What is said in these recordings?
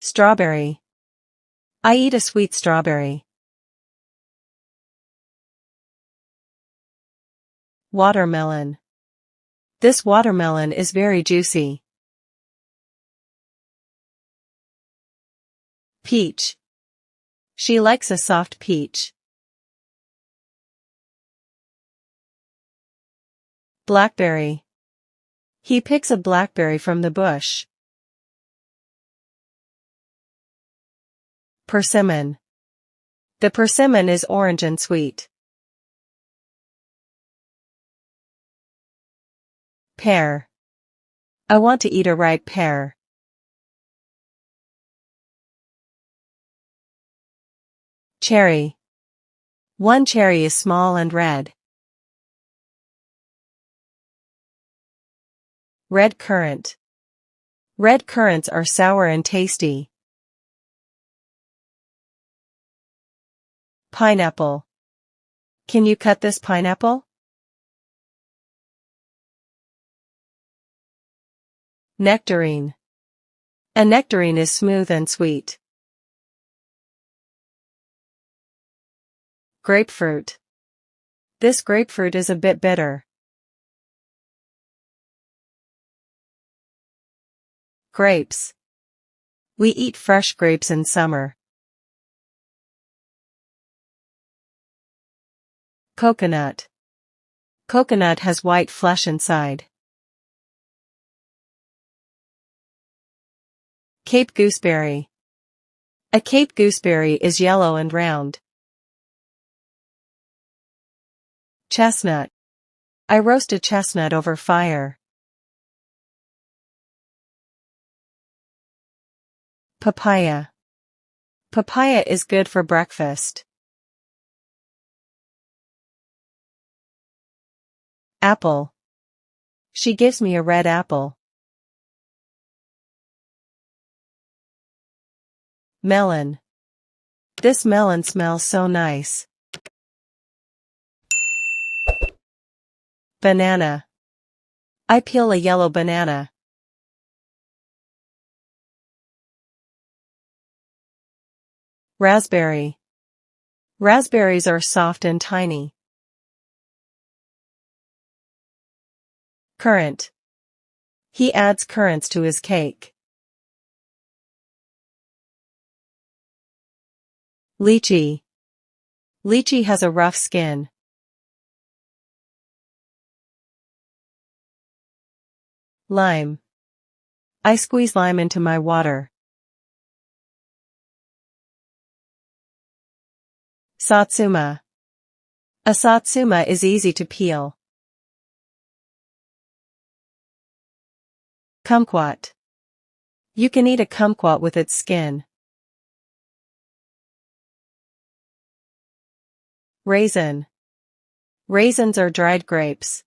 Strawberry. I eat a sweet strawberry. Watermelon. This watermelon is very juicy. Peach. She likes a soft peach. Blackberry. He picks a blackberry from the bush. Persimmon. The persimmon is orange and sweet. Pear. I want to eat a ripe pear. Cherry. One cherry is small and red. Red currant. Red currants are sour and tasty. Pineapple. Can you cut this pineapple? Nectarine. A nectarine is smooth and sweet. Grapefruit. This grapefruit is a bit bitter. Grapes. We eat fresh grapes in summer. Coconut. Coconut has white flesh inside. Cape gooseberry. A Cape gooseberry is yellow and round. Chestnut. I roast a chestnut over fire. Papaya. Papaya is good for breakfast. Apple. She gives me a red apple. Melon. This melon smells so nice. Banana. I peel a yellow banana. Raspberry. Raspberries are soft and tiny. Currant. He adds currants to his cake. Lychee. Lychee has a rough skin. Lime. I squeeze lime into my water. Satsuma. A satsuma is easy to peel. Kumquat. You can eat a kumquat with its skin. Raisin. Raisins are dried grapes.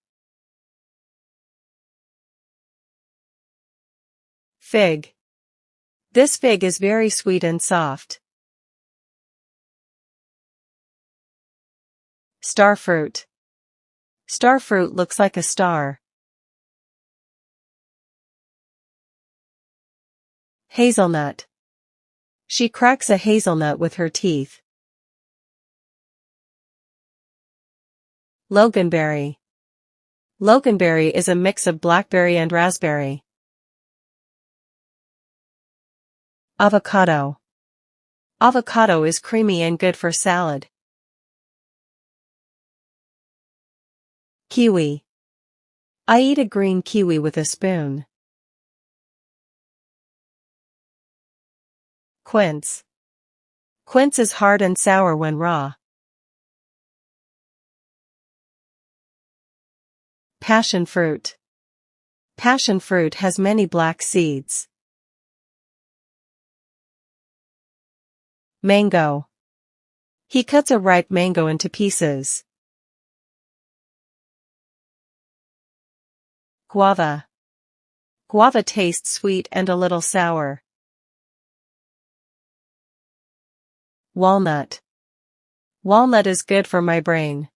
Fig. This fig is very sweet and soft. Starfruit. Starfruit looks like a star. Hazelnut. She cracks a hazelnut with her teeth. Loganberry. Loganberry is a mix of blackberry and raspberry. Avocado. Avocado is creamy and good for salad. Kiwi. I eat a green kiwi with a spoon. Quince. Quince is hard and sour when raw. Passion fruit. Passion fruit has many black seeds. Mango. He cuts a ripe mango into pieces. Guava. Guava tastes sweet and a little sour. Walnut. Walnut is good for my brain.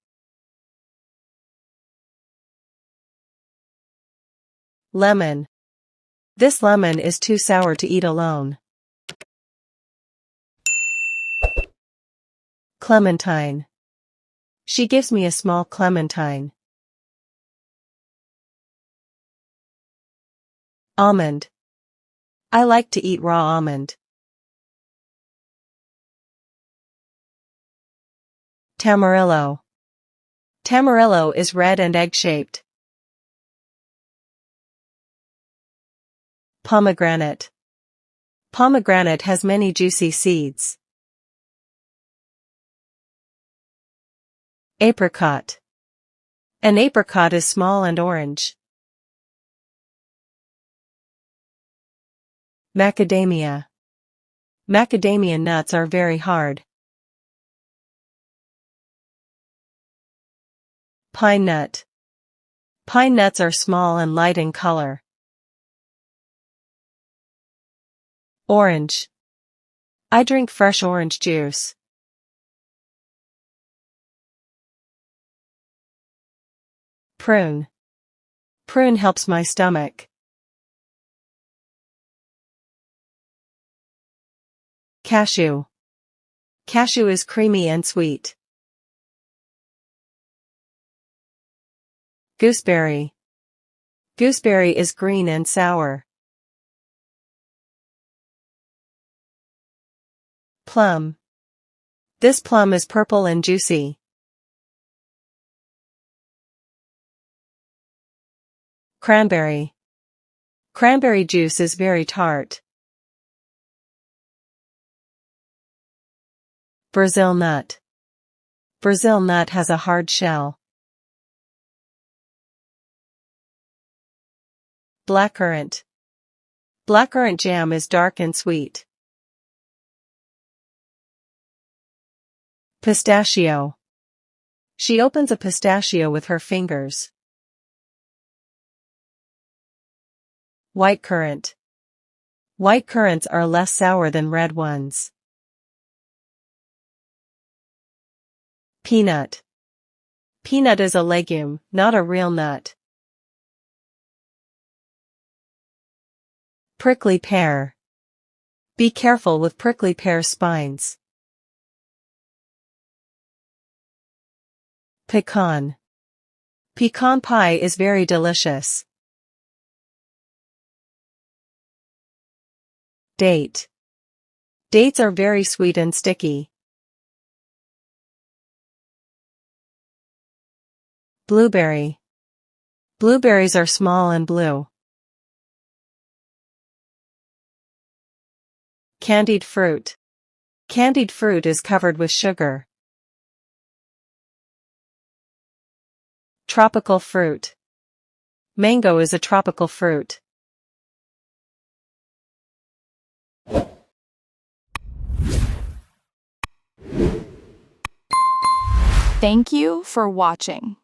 Lemon. This lemon is too sour to eat alone. Clementine. She gives me a small clementine. Almond. I like to eat raw almond. Tamarillo. Tamarillo is red and egg-shaped. Pomegranate. Pomegranate has many juicy seeds. Apricot. An apricot is small and orange. Macadamia. Macadamia nuts are very hard. Pine nut. Pine nuts are small and light in color. Orange. I drink fresh orange juice. Prune. Prune helps my stomach. Cashew. Cashew is creamy and sweet. Gooseberry. Gooseberry is green and sour. Plum. This plum is purple and juicy. Cranberry. Cranberry juice is very tart. Brazil nut. Brazil nut has a hard shell. Blackcurrant. Blackcurrant jam is dark and sweet. Pistachio. She opens a pistachio with her fingers. White currant. White currants are less sour than red ones. Peanut. Peanut is a legume, not a real nut. Prickly pear. Be careful with prickly pear spines. Pecan. Pecan pie is very delicious. Date. Dates are very sweet and sticky. Blueberry. Blueberries are small and blue. Candied fruit. Candied fruit is covered with sugar. Tropical fruit. Mango is a tropical fruit. Thank you for watching.